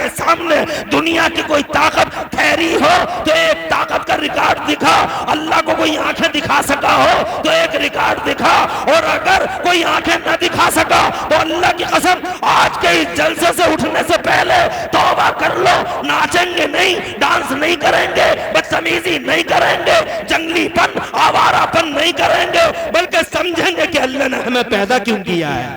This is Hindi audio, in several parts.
के सामने दुनिया की कोई ताकत ठहरी हो तो एक ताकत का रिकॉर्ड दिखा। अल्लाह को कोई आंखें दिखा सका हो तो एक रिकॉर्ड दिखा, और अगर कोई आंखें न दिखा सका तो अल्लाह की कसम आज के इस जलसे से उठने से पहले तौबा कर लो। नाचेंगे नहीं, डांस नहीं करेंगे, बदतमीजी नहीं करेंगे, जंगलीपन आवारापन नहीं करेंगे, बल्कि समझेंगे कि अल्लाह ने हमें पैदा क्यों किया है।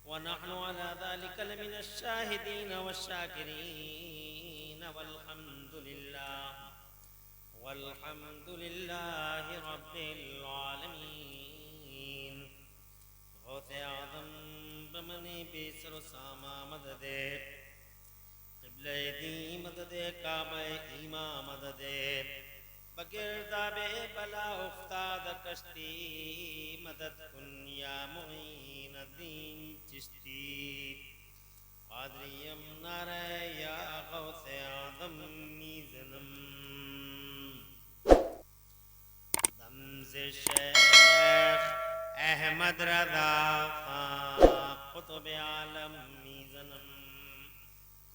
वनहनु अला ज़ालिका लमिन अश-शाहिदीन वश-शाकिरीन वल्हम्दुलिल्लाहि रब्बिल आलमीन। गौसे आज़म बमने बेसर सामा मददे, क़िबले दी मददे, काबे ईमा मददे, बगिरदाबे बला उफ्ताद कश्ती, मदद कुन या मुईन दीन चिश्ती। क़ादरियम नारे या गौसे आज़म मीज़नम, दम से शेख अहमद रज़ा ख़ां क़ुतुब आलम मीज़नम।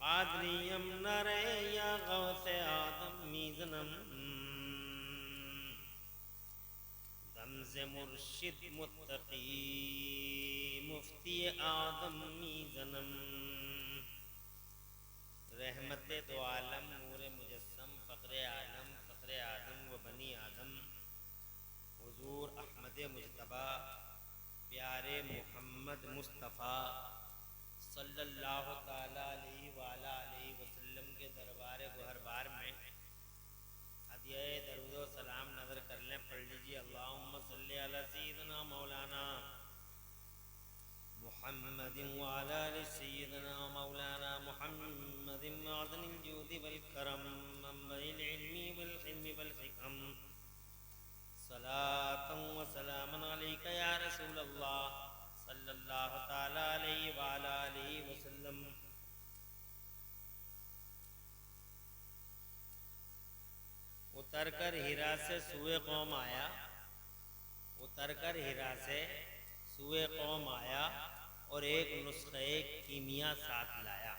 क़ादरियम नारे या गौसे आज़म मीज़नम, से मुर्शिद मुत्तकी मुफ्ती आदम मीज़नम। रहमत दो आलम नूर मुजस्सम फ़ख्र आलम फ़ख्र आदम व बनी आदम, हुज़ूर अहमद मुज्तबा प्यारे मुहम्मद मुस्तफ़ा सल्लल्लाहु ताला अलैहि व आला अलैहि वसल्लम के दरबार गुहरबार में हदिया दरूद व सलाम नज़र कर लें। पढ़ लीजिए अल्लाहुम्मा सल्ली अला सय्यिदना मौलाना मुहम्मदिन व अला आलि सय्यिदना मौलाना मुहम्मदिन मअदनिल जूदि वल करम मंबइल इल्मी वल हिल्मी वल हिकम। सलातन व सलामन अलैका या रसूल अल्लाह सल्लल्लाहु ताला अलैहि व अला आलिहि वसल्लम। उतर कर हीरा से सुए कौम आया, उतर कर हीरा से सुए कौम आया, और एक नुस्खे कीमिया साथ लाया।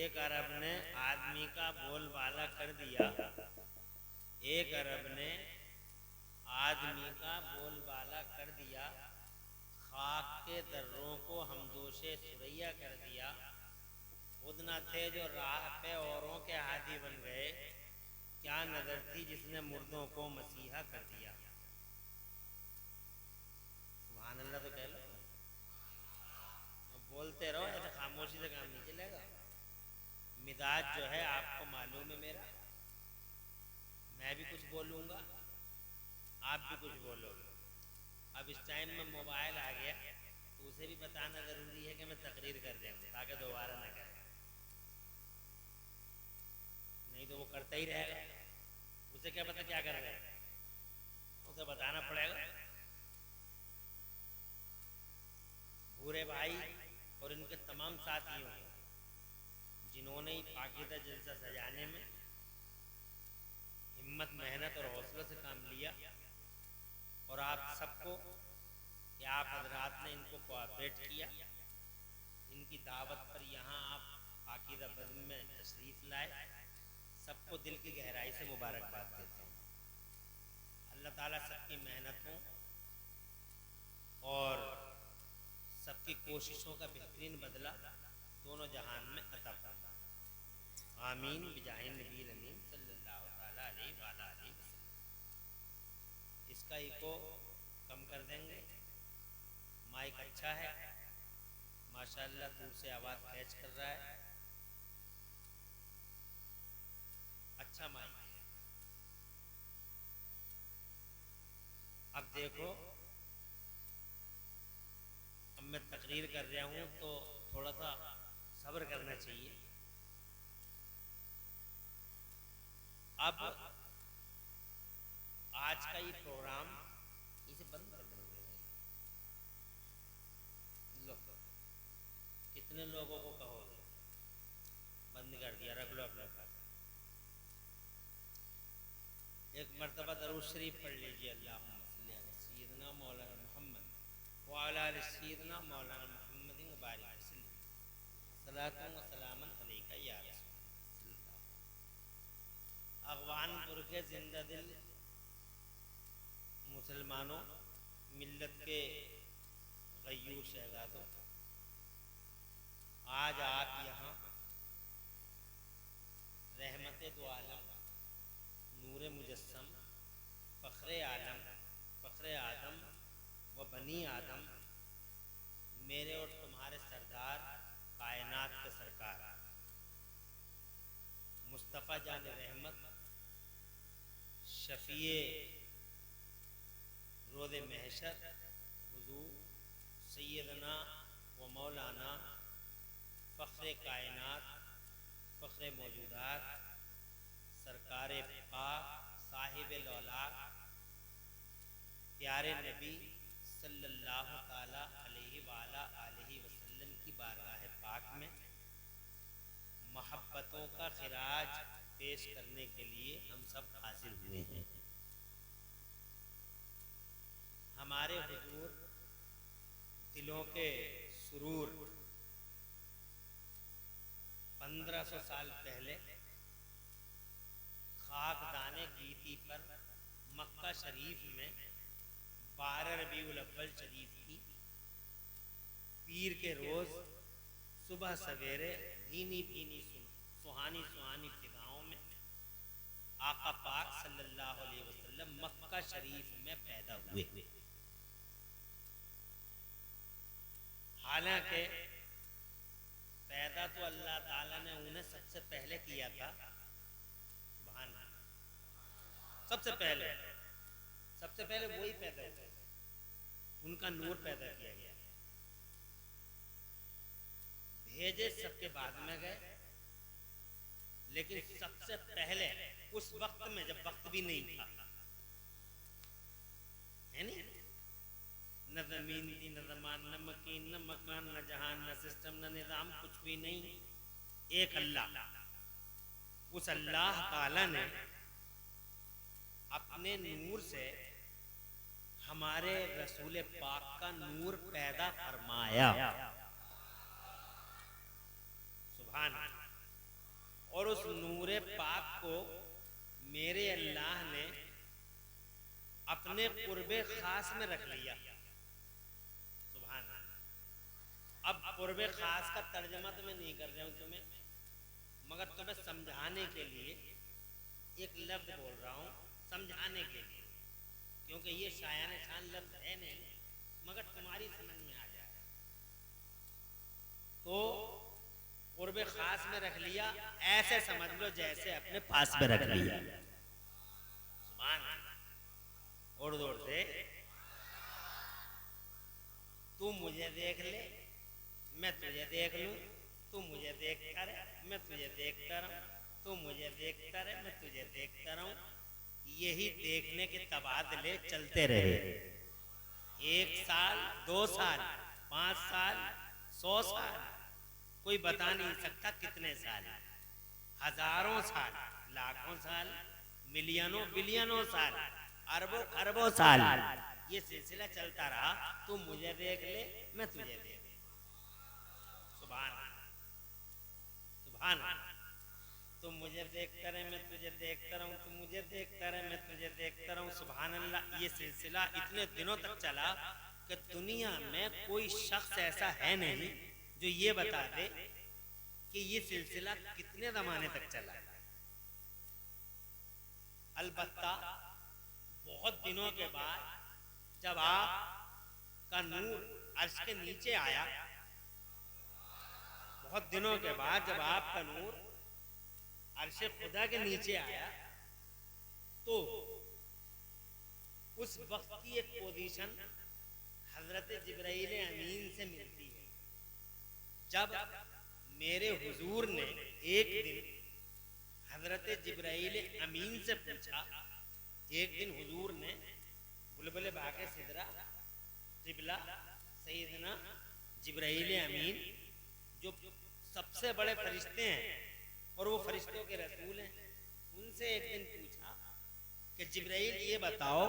एक अरब ने आदमी का बोलबाला कर दिया, एक अरब ने आदमी का बोलबाला कर दिया, खाक के दर्रों को हमदोशे सुरैया कर दिया। खुद न थे जो राह पे औरों के हादी बन गए, क्या नजर थी जिसने मुर्दों को मसीहा कर दिया। सुभान अल्लाह तो कह लो, बोलते रहो, ऐसे खामोशी से काम नहीं चलेगा। मिजाज जो है आपको मालूम है मेरा, मैं भी कुछ बोलूँगा, आप भी कुछ बोलोगे। अब इस टाइम में मोबाइल आ गया तो उसे भी बताना ज़रूरी है कि मैं तकरीर कर दूँ ताकि दोबारा ना करें, नहीं तो वो करता ही रहेगा। उसे क्या पता क्या कर रहे हैं, उसे बताना पड़ेगा। भूरे भाई और इनके तमाम साथियों जिन्होंने पाकीज़ा जलसा सजाने में हिम्मत, मेहनत और हौसले से काम लिया, और आप सबको कि आप हजरात ने इनको कोऑपरेट किया, इनकी दावत पर यहाँ आप पाकीज़ा बज़्म में तशरीफ़ लाए, सबको दिल की गहराई से मुबारकबाद देता हूँ। अल्लाह ताला सबकी मेहनतों और सबकी कोशिशों का बेहतरीन बदला दोनों जहान में अता फरमा। आमीन बिजाहिन नबी अमीन सल्लल्लाहु ताला अलैहि व आला अलैहि वसल्लम। इसका इको कम कर देंगे, माइक अच्छा है माशाअल्लाह, दूर से आवाज़ कैच कर रहा है, अच्छा माइक है। अब देखो, अब मैं तकरीर कर रहा हूँ तो थोड़ा सा सब्र करना चाहिए। अब आज का ये प्रोग्राम इसे बंद कर देंगे भाई। लो, कितने लोगों को कहोगे? बंद कर दिया, रख लो अपने पास। एक मर्तबा दरूद शरीफ पढ़ लीजिए, अल्लाहुम्मा सल्ली अला सय्यिदना मौलाना मोहम्मद व अला आलि सय्यिदना मौलाना मोहम्मद व बारिक वसल्लम सलातुन व सलामन अलैका या रसूल। अगवानपुर के जिंदा दिल मुसलमानों, मिल्लत के गयूर शहजादों, आज आप यहाँ रहमत दो आलम, नूर मुजस्सम, फ़ख्रे आलम, फ़ख्रे आदम व बनी आदम, मेरे और तुम्हारे सरदार, कायनात के सरकार, मुस्तफ़ा जान रहमत, शफ़ीए रोज़ महशर, हुज़ूर सैयदना व मौलाना, फ़ख्रे कायनात, फ़ख्रे मौजूदात, सरकार पाक, साहिब लौलाक, प्यारे नबी सल्लल्लाहु ताला अलैहि वाला आलिहि वसल्लम की बारगाह पाक में मोहब्बतों का खिराज पेश करने के लिए हम सब हाजिर हुए हैं। हमारे हुजूर दिलों के सुरूर 1500 साल पहले खाकदाने गीती पर मक्का शरीफ में 12 रबीउल अव्वल शरीफ की पीर के रोज सुबह सवेरे भीनी भीनी सुहानी सुहानी फिजाओं में आका पाक सल्लल्लाहु अलैहि वसल्लम मक्का शरीफ में पैदा हुए। हालांकि पैदा तो अल्लाह ताला ने उन्हें सबसे पहले किया था, सुभान अल्लाह, सबसे पहले वही पैदा हुए, उनका नूर पैदा किया गया। भेजे सबके बाद में गए, लेकिन सबसे पहले उस वक्त में जब वक्त भी नहीं था, है नहीं, न जमीन थी, न जमान, न मकीन, न मकान, न जहान, न सिस्टम, न निजाम, कुछ भी नहीं, एक अल्लाह। उस अल्लाह ताला ने अपने नूर से हमारे रसूल पाक का नूर पैदा फरमाया, सुभान अल्लाह। और उस नूर पाक को मेरे अल्लाह ने अपने कुर्बे खास में रख लिया, सुभान अल्लाह। अब कुर्बे खास का तर्जमा तो मैं नहीं कर रहा हूं तुम्हें, मगर तुम्हें समझाने के लिए एक लफ्ज बोल रहा हूं, समझाने के लिए, क्योंकि ये शायान शान लफ्ज है नहीं, मगर तुम्हारी समझ में आ जाए। तो कुर्बे खास में रख लिया, ऐसे समझ लो जैसे अपने पास में रख लिया, सुभान अल्लाह। और जोर से, तू मुझे देख ले, मैं तुझे देख लूं, तू मुझे देखता रहे, मैं तुझे देखता रहूं, तू मुझे देखता रहे, मैं तुझे देखता रहूं, यही देखने के तबादले चलते रहे। 1 साल, 2 साल, 5 साल, 100 साल, कोई बता नहीं सकता कितने साल, हजारों साल, लाखों साल, मिलियनों बिलियनों साल, अरबों खरबों साल, ये सिलसिला चलता रहा। तू मुझे देख ले, मैं तुझे देख ले, सुभान अल्लाह, सुभान अल्लाह। तू मुझे देखता रहे, मैं तुझे देखता रहूं, तू मुझे देखता रहे, मैं तुझे देखता रहूं, सुभान अल्लाह। ये सिलसिला इतने दिनों तक चला कि दुनिया में कोई शख्स ऐसा है नहीं जो ये बता दे कि ये सिलसिला कितने जमाने तक चला। अलबत्ता बहुत दिनों के बाद जब आप का नूर अर्श के नीचे आया, बहुत दिनों के बाद जब आपका नूर अर्श खुदा के नीचे आया, तो उस वक्त की एक पोजीशन हजरत जिब्राइल अमीन से मिलती है। जब मेरे हुजूर ने एक दिन हजरत जिब्राइल अमीन से पूछा, एक दिन हुजूर ने बुलबुल बाक़े सिदरा क़िबला सैयदना जिब्राइल अमीन जो सबसे बड़े फरिश्ते हैं और वो फरिश्तों के रसूल हैं, उनसे एक दिन पूछा कि जिब्राइल ये बताओ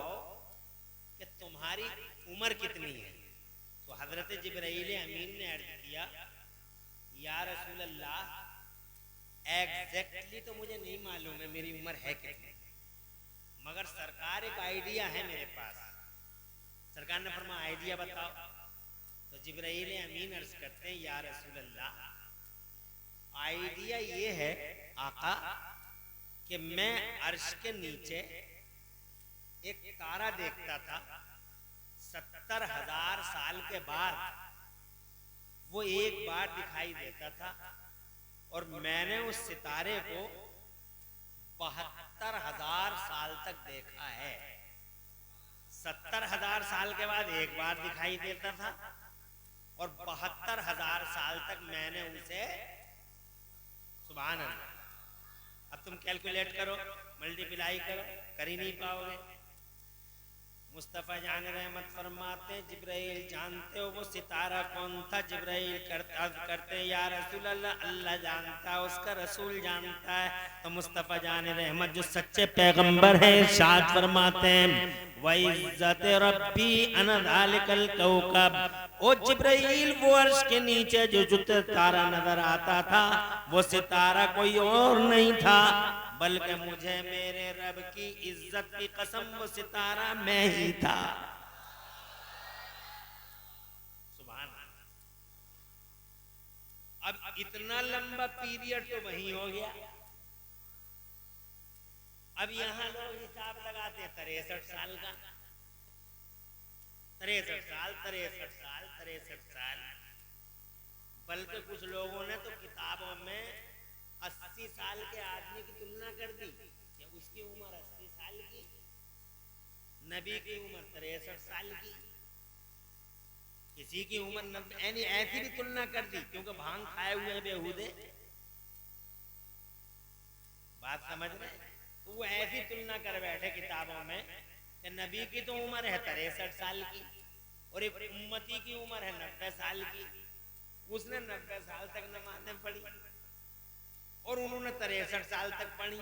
कि तुम्हारी उम्र कितनी है। तो हजरत जिब्राइल अमीन ने अर्ज किया, या रसूल अल्लाह, एग्जैक्टली तो मुझे नहीं मालूम है मेरी उम्र है कितनी, मगर सरकार एक आइडिया है मेरे पास। सरकार ने फरमाया आइडिया बताओ। तो जिब्राइल अमीन अर्ज करते हैं, या रसूल अल्लाह, आइडिया ये है आका कि मैं अर्श के नीचे एक तारा देखता था, 70,000 साल के बाद वो एक बार दिखाई देता था, और मैंने उस सितारे को 72,000 साल तक देखा है। 70,000 साल के बाद एक बार दिखाई देता था और 72,000 साल तक मैंने उसे, सुभान अल्लाह। अब तुम कैलकुलेट करो, मल्टीप्लाई करो, कर ही नहीं पाओगे। मुस्तफ़ा जान रहमत फरमाते, जिब्राइल जानते हो वो सितारा कौन था? जिब्राइल करते या रसूल अल्लाह, अल्लाह जानता है, उसका रसूल जानता है। तो मुस्तफ़ा जान रहमत जो सच्चे पैगंबर हैं इरशाद फरमाते हैं, वइज़्ज़त रब्बी अना ज़ालिकल कौकब, ओ जिब्राइल वो अर्श के नीचे जो तारा नजर आता था वो सितारा कोई और नहीं था, बल्कि मुझे मेरे रब की इज्जत की कसम वो सितारा मैं ही था। सुभान अल्लाह। अब इतना लंबा पीरियड तो वहीं हो गया। अब यहां लोग हिसाब लगाते हैं 63 साल का, 63 साल, 63 साल, 63 साल। बल्कि कुछ लोगों ने तो किताबों में 80 साल के आदमी की तुलना कर दी कि उसकी उम्र 80 साल की, नबी की उम्र 63 साल की, किसी की उम्र 90, यानी ऐसी भी तुलना कर दी, क्योंकि भांग खाए हुए बेहूदे, बात समझ रहे? तो वो ऐसी तुलना कर बैठे किताबों में कि नबी की तो उम्र है 63 साल की और एक उम्मती की उम्र है 90 साल की। उसने 90 साल तक नमाज़ें पढ़ी और उन्होंने 63 साल तक पढ़ी,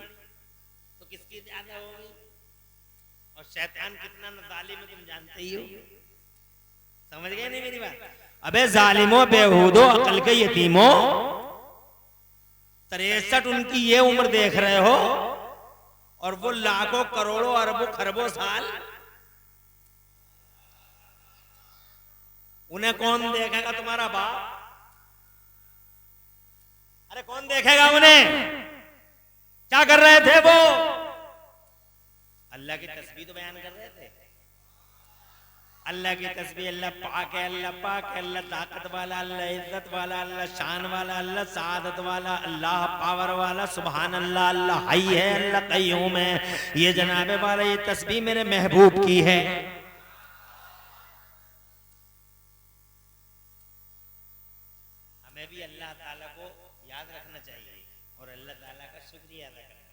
तो किसकी ज्यादा होगी? और शैतान कितना जालिम है तुम जानते ही हो। समझ गए नहीं मेरी बात? अबे जालिमो, बेहूदो, अकल के यतीमो, 63 उनकी ये उम्र देख रहे हो और वो लाखों करोड़ों अरबों खरबों साल, उन्हें कौन देखेगा? तुम्हारा बाप? अरे कौन देखेगा उन्हें? क्या कर रहे थे वो? अल्लाह की तस्बीह तो बयान कर रहे थे। अल्लाह की तस्बीह, अल्लाह पाक है, अल्लाह पाक है, अल्लाह ताकत वाला, अल्लाह इज्जत वाला, अल्लाह शान वाला, अल्लाह सादत वाला, अल्लाह पावर वाला, सुभान अल्लाह, अल्लाह हई है, अल्लाह कय्यूम है। ये जनाबे वाला ये तस्बीह मेरे महबूब की है। हमें भी अल्लाह ताला को याद रखना चाहिए और अल्लाह ताला का शुक्रिया अदा करना चाहिए।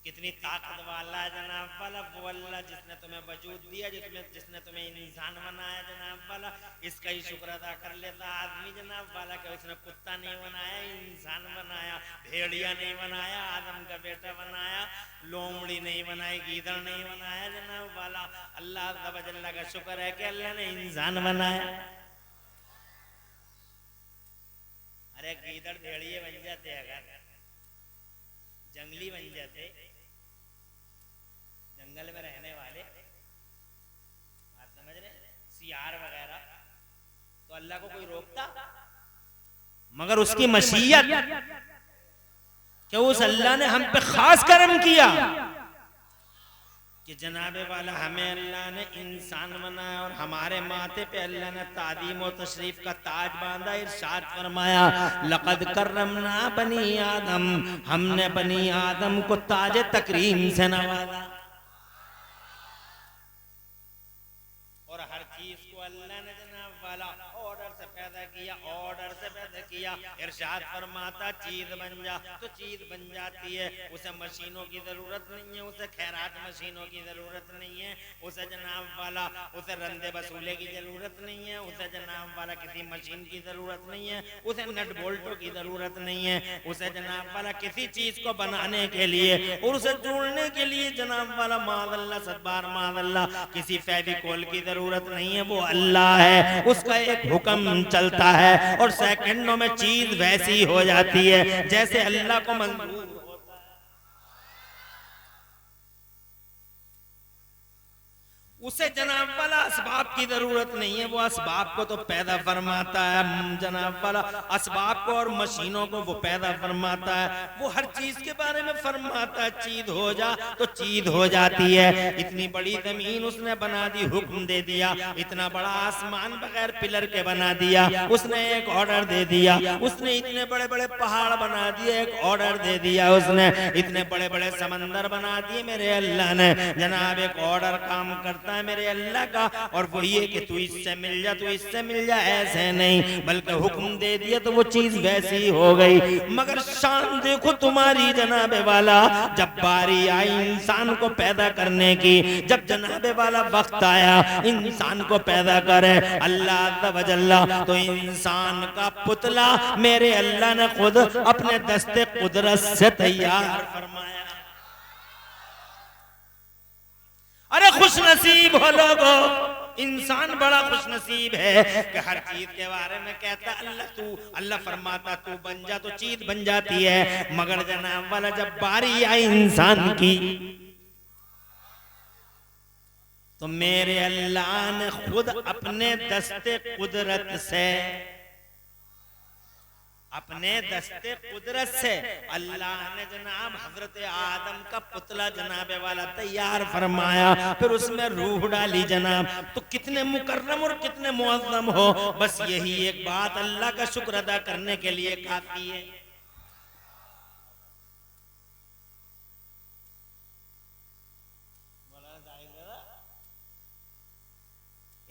कितनी ताकत वाला जनाब वाला वो अल्लाह जिसने तुम्हें वजूद दिया, जिसने तुम्हें इंसान बनाया जनाब वाला, इसका ही शुक्र अदा कर लेता आदमी जनाब वाला कि उसने कुत्ता नहीं बनाया, इंसान बनाया, भेड़िया नहीं बनाया, आदम का बेटा बनाया, लोमड़ी नहीं बनाई, गीदड़ नहीं बनाया जनाब वाला। अल्लाह अल्लाह का शुक्र है कि अल्लाह ने इंसान बनाया। अरे गीदड़ भेड़िए बन जाते, अगर जंगली बन जाते, जंगल में रहने वाले, बात समझ रहे, सियार वगैरह, तो अल्लाह को कोई रोकता? मगर उसकी मशीयत कि उस अल्लाह ने हम पे खास करम किया कि जनाबे वाला हमें अल्लाह ने इंसान बनाया और हमारे माथे पे अल्लाह ने तादीम और तशरीफ का ताज बांधा। इरशाद फरमाया, लक़द कर्रमना बनी आदम, हमने बनी आदम को ताज तकरीम से नवाजा। चीज को अल्लाह ने जनाब वाला ऑर्डर से पैदा किया, ऑर्डर से पैदा किया, इरशाद फरमाता चीज बन जा तो चीज बन जाती है। उसे मशीनों की जरूरत नहीं है, उसे खैरात मशीनों की जरूरत नहीं है, उसे जनाब वाला उसे रंदे वसूले की जरूरत नहीं है, उसे जनाब वाला किसी मशीन की जरूरत नहीं है, उसे नट बोल्टों की जरूरत नहीं है, उसे जनाब वाला किसी चीज को बनाने के लिए और उसे जोड़ने के लिए जनाब वाला मादल्ला सदबार मादल्ला किसी फेविकोल की जरूरत नहीं है। वो अल्लाह है, उसका एक हुक्म चलता है और सेकंडों में चीज वैसी हो जाती है जैसे अल्लाह को मंजूर। उसे जनाब वाला असबाब की जरूरत नहीं है, वो असबाब को तो पैदा फरमाता है जनाब वाला, असबाब को और मशीनों को वो पैदा फरमाता है। वो हर चीज के बारे में फरमाता है चीज हो जा तो चीज हो जाती है। इतनी बड़ी जमीन उसने बना दी, हुक्म दे दिया। इतना बड़ा आसमान बगैर पिलर के बना दिया, उसने एक ऑर्डर दे दिया। उसने इतने बड़े बड़े पहाड़ बना दिए, एक ऑर्डर दे दिया। उसने इतने बड़े बड़े समंदर बना दिए, मेरे अल्लाह ने जनाब एक ऑर्डर काम करता है मेरे अल्लाह का। और वो ये कि तू इससे मिल जा, तू इससे मिल जा, ऐसे नहीं बल्कि हुक्म दे दिया तो वो चीज वैसी हो गई। मगर शान देखो तुम्हारी जनाबे वाला, जब बारी आई इंसान को पैदा करने की, जब जनाबे वाला वक्त आया इंसान को पैदा करे अल्लाह अज़्ज़ा व जल्ला, तो इंसान का पुतला मेरे अल्लाह ने खुद अपने दस्ते कुदरत से तैयार फरमाया। अरे खुश नसीब हो लोगो, इंसान बड़ा खुश नसीब है कि हर चीज के बारे में कहता अल्लाह फरमाता तू बन जा तो चीज बन जाती है। मगर जनाब वाला जब बारी आई इंसान की तो मेरे अल्लाह ने खुद अपने दस्ते कुदरत से, अपने दस्ते कुदरत से अल्लाह ने जनाब हजरत आदम का पुतला जनाबे वाला तैयार फरमाया, फिर उसमें रूह डाली जनाब। तो कितने मुकर्रम और कितने मुअज़्ज़म हो, बस यही एक बात अल्लाह का शुक्र अदा करने के लिए काफी है।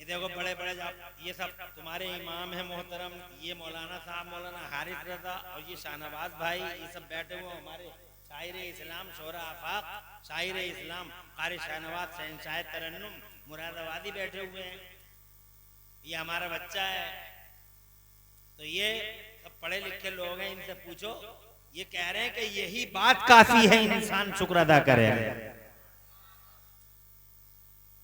देखो बड़े बड़े ये सब तुम्हारे इमाम है मोहतरम, ये मौलाना साहब मौलाना हारिस रज़ा और ये शाहनवाज भाई, ये सब बैठे हुए हमारे शायर इस्लाम शोरा आफाक, शायर इस्लाम कारी शाहनवाज शहंशाह तरन्नुम मुरादाबादी बैठे हुए हैं। ये हमारा बच्चा है। तो ये सब पढ़े लिखे लोग हैं, इनसे पूछो, ये कह रहे हैं कि यही बात काफी है इंसान शुक्र अदा करे।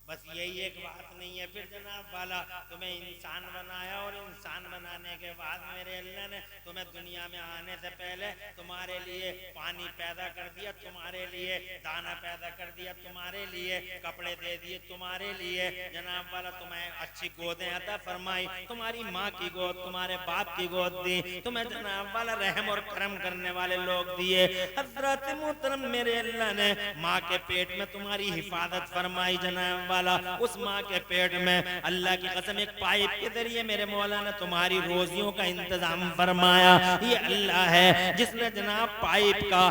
बस यही एक बात नहीं है। फिर जनाब वाला तुम्हें इंसान बनाया और इंसान बनाने के बाद मेरे अल्लाह ने तुम्हें दुनिया में आने से पहले तुम्हारे लिए पानी पैदा कर दिया, तुम्हारे लिए दाना पैदा कर दिया, तुम्हारे लिए कपड़े दे दिए, तुम्हारे लिए जनाब वाला तुम्हें अच्छी गोदें अता फरमाई, तुम्हारी माँ की गोद, तुम्हारे बाप की गोद दी, तुम्हें जनाब वाला रहम और करम करने वाले लोग दिए। हज़रत मोहतरम मेरे अल्लाह ने माँ के पेट में तुम्हारी हिफाजत फरमाई जनाब वाला। उस माँ के पेट में अल्लाह की कसम एक पाइप के जरिए मेरे मौला ने तुम्हारी रोजियों का इंतजाम फरमाया। ये अल्लाह है जिसने जनाब पाइप का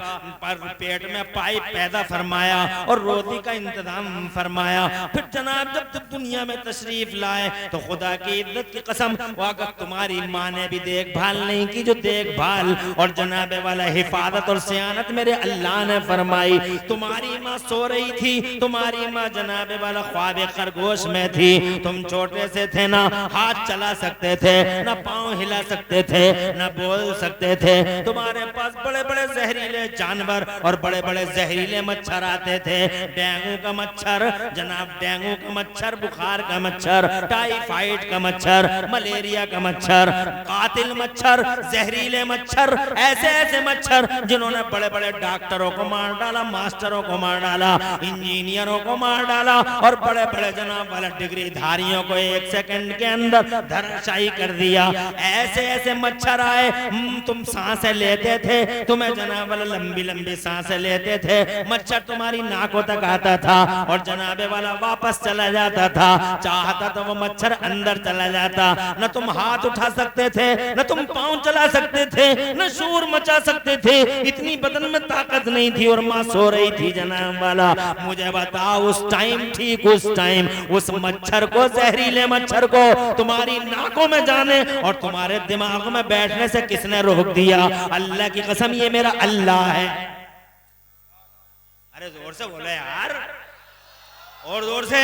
पर पेट में पाइप पैदा फरमाया और रोजी का इंतजाम फरमाया। फिर जनाब जब दुनिया में तशरीफ लाए तो खुदा की इज्जत की कसम अगर तुम्हारी माँ ने भी देखभाल नहीं की, जो देखभाल और जनाबे वाला हिफाजत और सियानत मेरे अल्लाह ने फरमाई। तुम्हारी माँ सो रही थी, तुम्हारी माँ जनाबे वाला ख्वाब खरगोश में थी, तुम छोटे से थे ना हाथ चला सकते थे, ना पांव हिला सकते थे, ना बोल सकते थे। तुम्हारे पास बड़े बड़े जहरीले जानवर और बड़े बड़े जहरीले मच्छर आते थे। डेंगू का मच्छर जनाब, डेंगू का मच्छर, बुखार का मच्छर, टाइफाइड का मच्छर, मलेरिया का मच्छर, कातिल मच्छर, जहरीले मच्छर, ऐसे ऐसे मच्छर जिन्होंने बड़े बड़े डॉक्टरों को मार डाला, मास्टरों को मार डाला, इंजीनियरों को मार डाला और बड़े बड़े जनाब वाला डिग्री धारियों को एक सेकंड के अंदर धराशायी कर दिया। ऐसे ऐसे मच्छर आए, तुम सांसें लेते थे, तुम्हें जनाब वाला लंबी लंबी सांसें लेते थे, मच्छर तुम्हारी नाकों तक आता था और जनाबे वाला वापस चला जाता था। चाहता तो वो मच्छर अंदर चला जाता, न तुम हाथ उठा सकते थे, न तुम पांव चला सकते थे, न शोर मचा सकते थे। इतनी बदन में ताकत नहीं थी और माँ सो रही थी जनाब वाला। मुझे बताओ उस टाइम ठीक उस टाइम उस मच्छर को, जहरीले मच्छर को तुम्हारी नाकों में जाने और तुम्हारे दिमाग में बैठने से किसने रोक दिया? अल्लाह की कसम, ये मेरा अल्लाह है। अरे जोर से बोलो यार, और जोर से।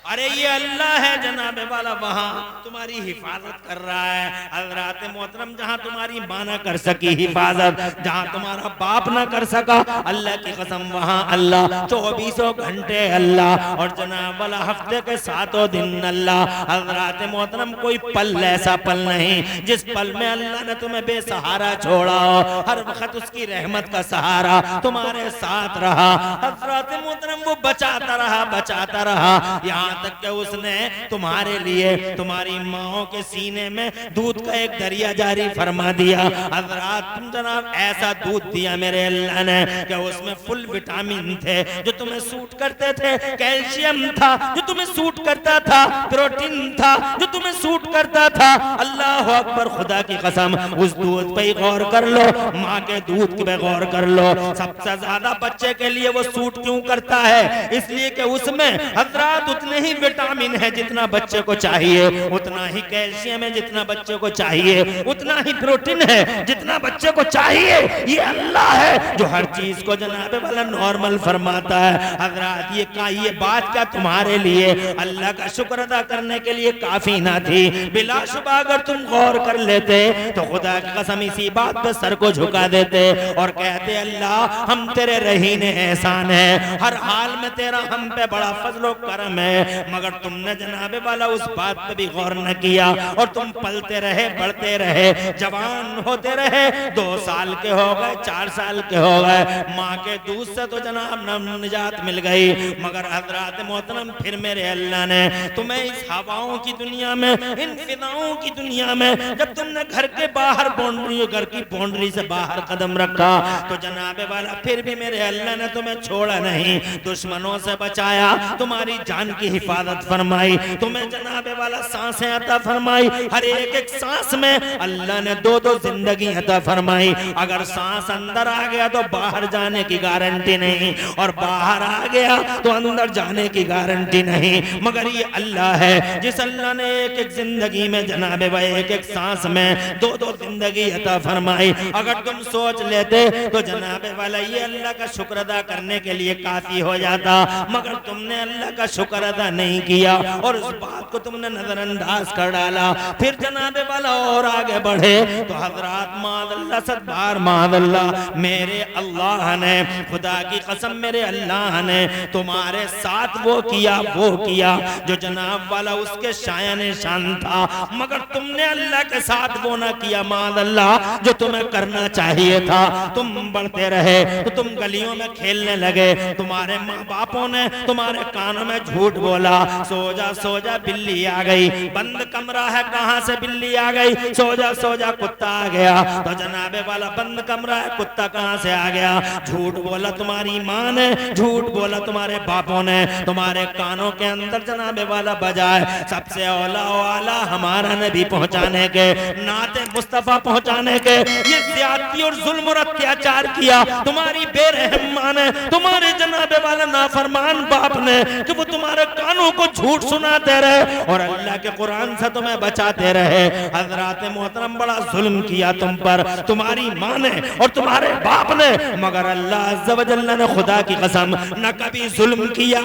अरे ये अल्लाह है जनाबे वाला, वहां तुम्हारी हिफाजत कर रहा है। हज़रात मोहतरम, जहां तुम्हारी मां ना कर सकी हिफाजत, जहां तुम्हारा बाप ना कर सका, अल्लाह की कसम वहां अल्लाह 24 घंटे अल्लाह, और जनाब वाला हफ्ते के 7 दिन अल्लाह। हज़रात मोहतरम, कोई पल ऐसा पल नहीं जिस पल में अल्लाह ने तुम्हें बेसहारा छोड़ा हो। हर वक्त उसकी रहमत का सहारा तुम्हारे साथ रहा। हज़रात मोहतरम, वो बचाता रहा यहाँ तक कि उसने तुम्हारे लिए तुम्हारी माओ के सीने में दूध का एक दरिया जारी फरमा दिया। हज़रात जनाब, ऐसा दूध दिया मेरे अल्लाह ने कि उसमें फुल विटामिन थे जो तुम्हें सूट करते थे, कैल्शियम था जो तुम्हें सूट करता था, प्रोटीन था जो तुम्हें सूट करता था। अल्लाह अकबर, खुदा की कसम, उस दूध पे गौर कर लो, माँ के दूध पे गौर कर लो। सबसे ज्यादा बच्चे के लिए वो सूट क्यों करता है? इसलिए कि उसमें हज़रात उतने ही विटामिन है जितना बच्चे को चाहिए, उतना ही कैल्शियम है जितना बच्चे को चाहिए, उतना ही प्रोटीन है जितना बच्चे को चाहिए। ये अल्लाह है जो हर चीज को जनाबे वाला नॉर्मल फरमाता है। हज़रात, ये बात क्या तुम्हारे लिए अल्लाह का शुक्र अदा करने के लिए काफी ना थी? बिलाशुबा अगर तुम गौर कर लेते तो खुदा की कसम इसी बात पे सर को झुका देते और कहते, अल्लाह हम तेरे रहीने एहसान है, हर हाल में तेरा हम पे बड़ा फजलो करम है। मगर तुमने जनाबे वाला उस बात पे भी गौर न किया और तुम पलते रहे, बढ़ते रहे, जवान होते रहे, 2 साल के हो गए, 4 साल के हो गए, माँ के दूध से तो जनाब निजात मिल गई। मगर हज़रात मोहतरम, फिर मेरे अल्लाह ने तुम्हें इस हवाओं की दुनिया में, इन फिदाओं की दुनिया में, जब तुमने घर के बाहर घर की बाउंड्री से बाहर कदम रखा तो जनाबे वाला फिर भी मेरे अल्लाह ने तुम्हें छोड़ा नहीं, दुश्मनों से बचाया, तुम्हारी जान की हिफाजत फरमाई, तुम्हें जनाबे वाला सांसें अता फरमाई। हर एक सांस में अल्लाह ने 2 जिंदगी अता फरमाई। अगर सांस अंदर आ गया तो बाहर जाने की गारंटी नहीं, और बाहर आ गया तो अंदर जाने की गारंटी नहीं। मगर ये अल्लाह है जिस अल्लाह ने एक जिंदगी में जनाबे भाई एक सांस में 2 जिंदगी अता फरमाई। अगर तुम सोच लेते तो जनाबे वाला ये अल्लाह का शुक्र अदा करने के लिए काफी हो जाता, मगर तुमने अल्लाह का शुक्र अदा नहीं किया और उस बात को तुमने नजरअंदाज कर डाला। फिर जनाबे वाला और आगे बढ़े तो हज़रात मादल्ला सदबार मादल्ला, मेरे अल्लाह ने, खुदा की कसम मेरे अल्लाह ने तुम्हारे साथ वो किया जो जनाब वाला उसके शायने शान था, मगर तुमने अल्लाह के साथ वो ना किया मादल्ला जो तुम्हें करना चाहिए था। तुम बढ़ते रहे तो तुम गलियों में खेलने लगे, तुम्हारे माँ बापों ने तुम्हारे कानों में झूठ बोला, सो जा बिल्ली आ गई, बंद कमरा है, कहां से बिल्ली आ गई, सो जा कुत्ता आ गया। तो जनाबे वाला बंद कमरा है, कुत्ता कहां से आ गया? झूठ बोला तुम्हारी माँ ने, झूठ बोला तुम्हारे बापों ने, तुम्हारे कानों के अंदर जनाबे वाला बजाए सबसे औला वाला हमारा नबी पहुंचाने के, नाते मुस्तफा पहुंचाने के, ये ज्यादती और जुल्म और अत्याचार किया तुम्हारी बेरहम माँ ने, तुम्हारे जनाबे वाला नाफरमान बाप ने, कि वो तुम्हारे कानों को झूठ सुनाते रहे और अल्लाह के कुरान से तुम्हें बचाते रहे। हज़रात मोहतरम, बड़ा जुल्म किया तुम पर तुम्हारी माँ ने और तुम्हारे बाप ने, मगर अल्लाह अज़्ज़ व जल्ल ने, खुदा की कसम, न कभी जुल्म किया।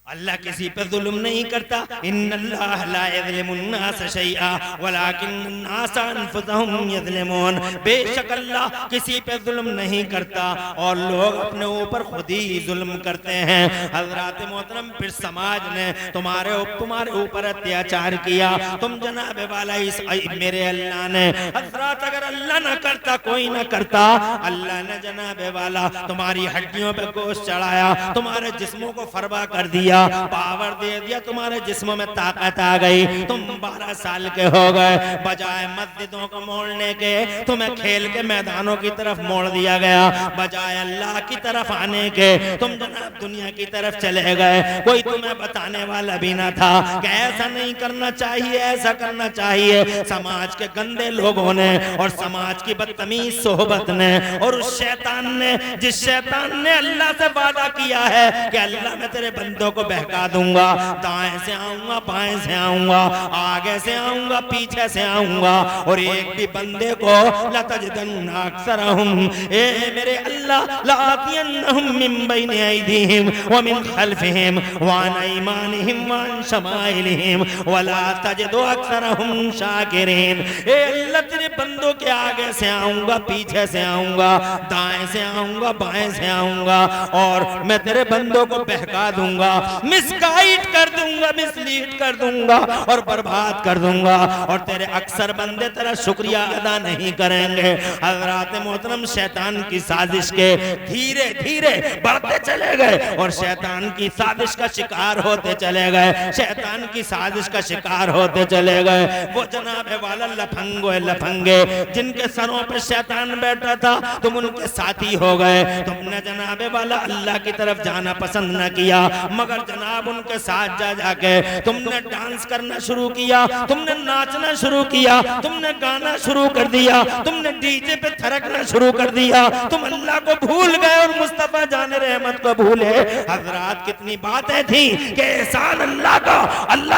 अल्लाह किसी पर जुल्म नहीं करता। इन्नल्लाह ला यज़लिमुन्नास शैआ वलाकिन्नास अनफुसहुम यज़लिमून, बेशक अल्लाह किसी पे जुल्म नहीं करता और लोग अपने ऊपर खुद ही जुल्म करते हैं। हज़रात मोहतरम, फिर समाज ने तुम्हारे ऊपर अत्याचार किया, तुम जनाबे वाला इस मेरे अल्लाह ने, हज़रात अगर अल्लाह ना करता कोई ना करता, अल्लाह ने जनाबे वाला तुम्हारी हड्डियों पे गोश्त चढ़ाया, तुम्हारे जिस्मों को फरवा कर दिया, दिया, पावर दे दिया, तुम्हारे जिस्म में ताकत आ गई, तुम 12 साल के हो गए, बजाय मस्जिदों को मोड़ने के तुम्हें खेल के मैदानों की तरफ मोड़ दिया गया, बजाय अल्लाह की तरफ आने के तुम जनाब दुनिया की तरफ चले गए। कोई तुम्हें बताने वाला भी ना था कि ऐसा नहीं करना चाहिए, ऐसा करना चाहिए। समाज के गंदे लोगों ने और समाज की बदतमीज सोहबत ने और उस शैतान ने, जिस शैतान ने अल्लाह से वादा किया है कि अल्लाह मैं तेरे बंदों को बहका दूंगा, दाएं से आऊंगा, बाएं से आऊंगा, आगे से आऊंगा, पीछे से आऊंगा, और एक भी बंदे को लतजदन्ना अक्सरहुम, ए मेरे अल्लाह, लातियन्नहुम मिन बैनि ऐदीहिम व मिन खल्फिहिम व अन ऐमानिहिम व अन शमाइलिहिम वला तजिदु अक्सरहुम शाकिरीन। ए अल्लाह तेरे बंदों के आगे से आऊंगा, पीछे से आऊंगा, दाएं से आऊंगा, बाएं से आऊंगा, और मैं तेरे बंदों को बहका दूंगा, मिसगाइड कर दूंगा, मिसलीड कर दूंगा और बर्बाद कर दूंगा, और तेरे अक्सर बंदे तेरा शुक्रिया अदा नहीं करेंगे। हज़रात मोहतरम शैतान की साजिश के धीरे धीरे बढ़ते चले गए और शैतान की साजिश का शिकार होते चले गए, शैतान की साजिश का शिकार होते चले गए। वो जनाबे वाला लफंगो लफंगे जिनके सरों पे शैतान बैठा था, तुम उनके साथी हो गए। तुमने जनाबे वाला अल्लाह की तरफ जाना पसंद न किया, मगर जनाब उनके साथ जा जाके तुमने डांस करना शुरू किया, तुमने नाचना शुरू किया, तुमने गाना शुरू कर दिया, तुमने डीजे पे थरकना शुरू कर दिया, तुम अल्लाह को भूल गए और मुस्तफा जाने रहमत को भूले। हजरात कितनी बातें थी कि एहसान अल्लाह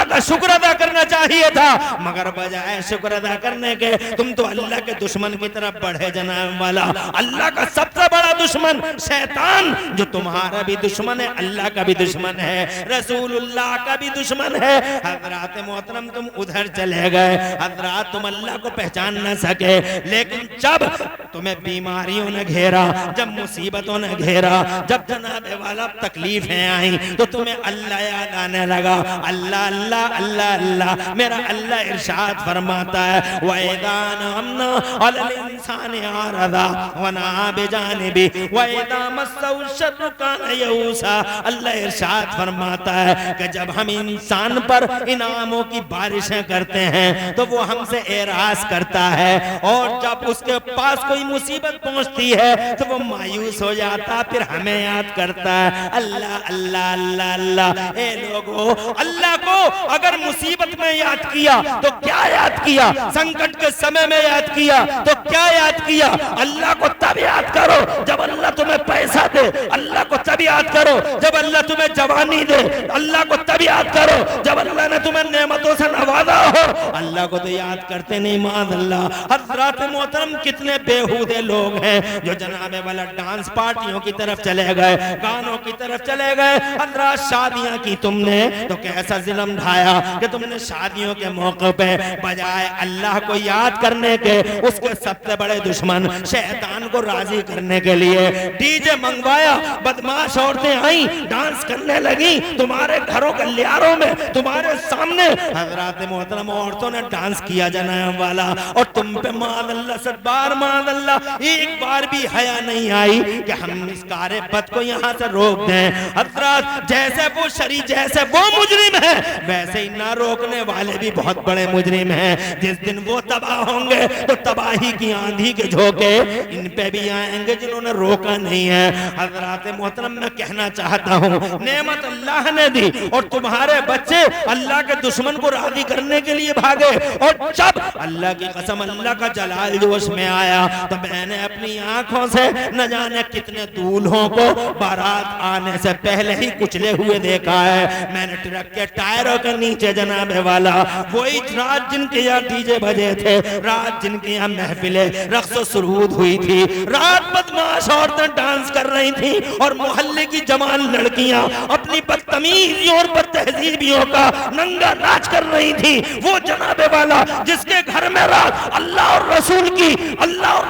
का शुक्र अदा करना चाहिए था, मगर बजाय शुक्र अदा करने के तुम तो अल्लाह के दुश्मन की तरफ बढ़े। जनाब वाला अल्लाह का सबसे बड़ा दुश्मन शैतान, जो तुम्हारा भी दुश्मन है, अल्लाह का भी दुश्मन है, रसूलुल्लाह का भी दुश्मन है। हजरात मोहतरम तुम उधर चले गए, हजरात तुम अल्लाह को पहचान न सके, लेकिन जब तुम्हें बीमारियों ने घेरा, जब मुसीबतों ने घेरा, जब जनाबे वाला तकलीफें आई, तो तुम्हें अल्लाह याद आने लगा। अल्लाह अल्लाह अल्लाह अल्लाह, मेरा अल्लाह इरशाद फरमाता है, वइज़ा नअमना अलल इंसानि आरदा वना बिजानिबी वइज़ा मस्सहु शर्रु कान यऊसा। अल्लाह इरशाद फरमाता है कि जब हम इंसान पर इनामों की बारिशें करते हैं तो वो हमसे एराज करता है, और जब उसके पास कोई मुसीबत पहुंचती है तो वो मायूस हो जाता, फिर हमें याद करता है। अल्लाह अल्लाह अल्लाह अल्लाह। ए लोगों, अल्लाह को अगर मुसीबत में याद किया तो क्या याद किया, संकट के समय में याद किया तो क्या याद किया। अल्लाह को तब याद करो जब अल्लाह तुम्हें पैसा दे, अल्लाह को तब याद करो जब अल्लाह तुम्हें जवानी दे, अल्लाह को तब याद करो जब अल्लाह ने तुम्हें नेमतों से नवाजा हो। अल्लाह को तो याद करते नहीं, माद अल्लाह। हज़रात मोहतरम कितने बेहूदे लोग हैं जो जनाबे वाला डांस पार्टियों की तरफ चले गए, गानों की तरफ चले गए। हज़रात शादियां की तुमने तो कैसा ज़ुल्म ढाया कि तुमने शादियों के मौके पे बजाय अल्लाह को याद करने के उसके सबसे बड़े दुश्मन शैतान को राजी करने के लिए डीजे मंगवाया। बदमाश औरतें आई, डांस करने लगी तुम्हारे घरों के लियारों में, तुम्हारे सामने। हज़रात मोहतरम औरतों ने डांस किया जनाब वाला, और तुम पे मादल्ला सदबार मादल्ला एक बार भी हया नहीं आई कि हम इस कारे बद को यहाँ से रोक दें। हज़रात जैसे वो शरी, जैसे वो मुजरिम है, वैसे ही ना रोकने वाले भी बहुत बड़े मुजरिम हैं। जिस दिन वो तबाह होंगे तो तबाही की आंधी के झोंके इन पे भी आएंगे जिन्होंने रोका नहीं है। हज़रात मोहतरम मैं कहना चाहता हूँ, नेमत अल्लाह ने दी और तुम्हारे बच्चे अल्लाह के दुश्मन को राजी करने के लिए भागे, और जब अल्लाह की कसम अल्लाह का जलाल जोश में आया तो मैंने अपनी आंखों से न जाने कितने दूल्हों को बारात आने से पहले ही कुचले हुए देखा है। मैंने ट्रक के टायरों के नीचे जनाबे वाला वही रात जिनके यहाँ डीजे बजे थे, रात जिनके यहाँ महफिले रक्स सुरूद हुई थी, रात बदमाश औरतें डांस कर रही थी और मोहल्ले की जवान लड़कियां अपनी बदतमीजियों और बदतहजीबियों का नंगा नाच कर रही थी। वो जनाबे वाला जिसके घर में रात अल्लाह और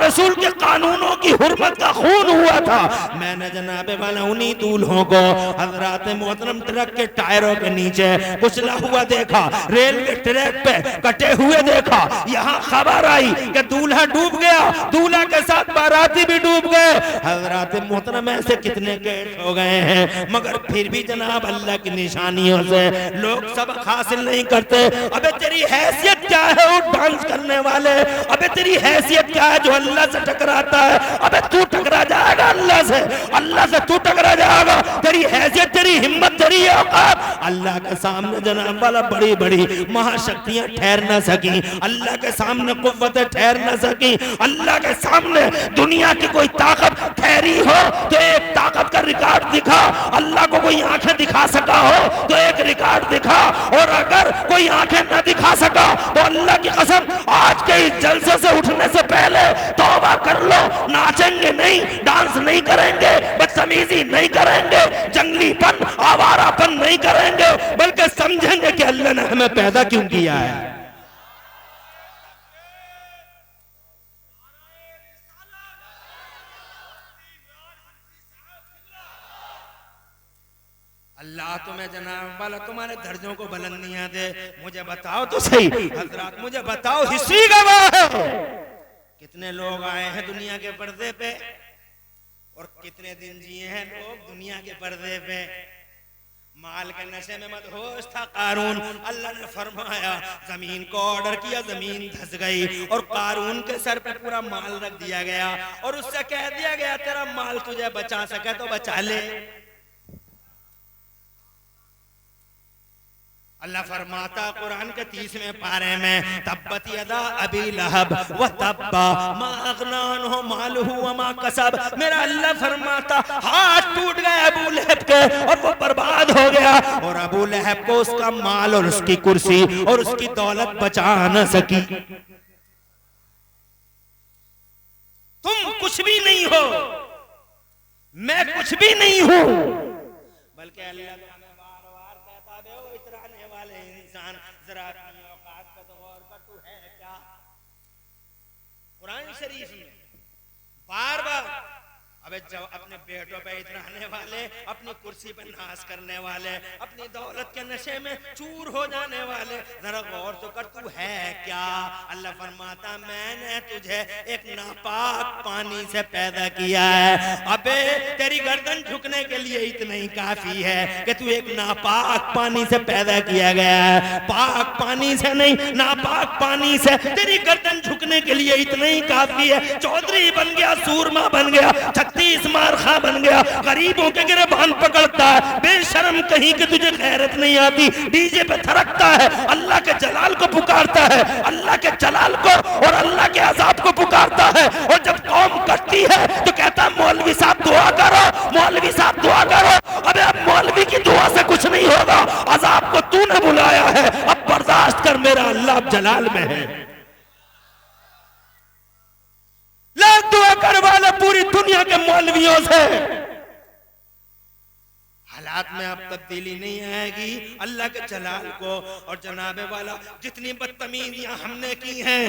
रसूल के कानूनों की हुर्मत का खून हुआ था, मैंने जनाबे वाला उन्हीं दूल्हों को हज़रात मोहतरम ट्रक के टायरों के नीचे कुचला हुआ देखा, रेल के ट्रैक पे कटे हुए देखा। यहाँ खबर आई कि दूल्हा डूब गया, दूल्हा के साथ बाराती भी डूब गए। हज़रात मोहतरम ऐसे कितने केस हो गए हैं, मगर फिर भी जनाब अल्लाह की निशानियों से लोग सबक हासिल नहीं करते। अबे तेरी हैसियत क्या है वो डांस करने वाले? अबे तेरी हैसियत क्या है जो अल्लाह से टकराता है? अबे तू टकरा जाएगा अल्लाह से तू टकरा जाएगा। तेरी हैसियत, तेरी हिम्मत, तेरी औकात अल्लाह के सामने जनाब वाला बड़ी बड़ी महाशक्तियां ठहर न सकी, अल्लाह के सामने कुव्वतें ठहर न सकी, अल्लाह के सामने दुनिया की कोई ताकत ठहरी हो तो एक ताकत का रिकॉर्ड दिखा। अल्लाह को कोई आंखें दिखा सका हो तो एक रिकॉर्ड दिखा, और अगर कोई आंखें न दिखा सका तो अल्लाह की कसम आज के इस जलसे से उठने से पहले तौबा कर लो। नाचेंगे नहीं, डांस नहीं करेंगे, बदतमीजी नहीं करेंगे, जंगलीपन आवारापन नहीं करेंगे, बल्कि समझेंगे कि अल्लाह ने हमें पैदा क्यों किया है। अल्लाह तुम्हें जनाब वाला तुम्हारे दर्जों को बुलंदियां दे। मुझे बताओ तो सही हजरात, मुझे बताओ, हिस्ट्री गवाह है कितने लोग आए हैं दुनिया के पर्दे पे और कितने दिन जिए हैं लोग दुनिया के पर्दे पे। माल के नशे में मदहोश था कारून। अल्लाह ने फरमाया जमीन को ऑर्डर किया, जमीन धस गई और कारून के सर पे पूरा माल रख दिया गया और उससे कह दिया गया तेरा माल तुझे बचा सके तो बचा ले। अल्लाह फरमाता कुरान के 30वें पारे में तब्बत यदा अबी लहब व तब्बा मा अगना अन्हु मालुहु व मा कसब। मेरा अल्लाह फरमाता हाथ टूट गए अबू लहब के और वो बर्बाद हो गया, और अबू लहब को उसका माल और उसकी कुर्सी और उसकी दौलत बचा न सकी। तुम कुछ भी नहीं हो, मैं कुछ भी नहीं हूं, बल्कि अल्लाह जरा अपनी औकात पे तो गौर कर, तू है क्या? कुरान शरीफ में बार बार अबे जब अपने बेटों पे इतराने वाले, अपनी कुर्सी पे नाश करने वाले, अपनी दौलत के नशे में चूर हो जाने वाले, जरा गौर तो कर, तू है क्या? अल्लाह फरमाता मैंने तुझे एक नापाक पानी से पैदा किया है। अबे तेरी गर्दन झुकने के लिए इतना ही काफी है कि तू एक नापाक पानी से पैदा किया गया है। पाक पानी से नहीं, नापाक पानी से तेरी गर्दन झुकने के लिए इतना ही काफी है। चौधरी बन गया, सूरमा बन गया, 36 मारखा बन गया, गरीबों के गिरबान पकड़ता है, बेशर्म कहीं कि तुझे गैरत नहीं आती, डीजे पे थरकता है, अल्लाह के जलाल को पुकारता है, अल्लाह के जलाल को और अल्लाह के अजाब को पुकारता है। और जब कौम कटती है तो कहता है मौलवी साहब दुआ करो, मौलवी साहब दुआ करो। अबे अब मौलवी की दुआ से कुछ नहीं होगा, अजाब को तूने बुलाया है, अब बर्दाश्त कर, मेरा अल्लाह जलाल में है। दुआ कर वाला पूरी दुनिया के मौलवियों से। हालात में अब तब्दीली नहीं आएगी अल्लाह के जलाल को और जनाबे वाला जितनी बदतमीजियां हमने की हैं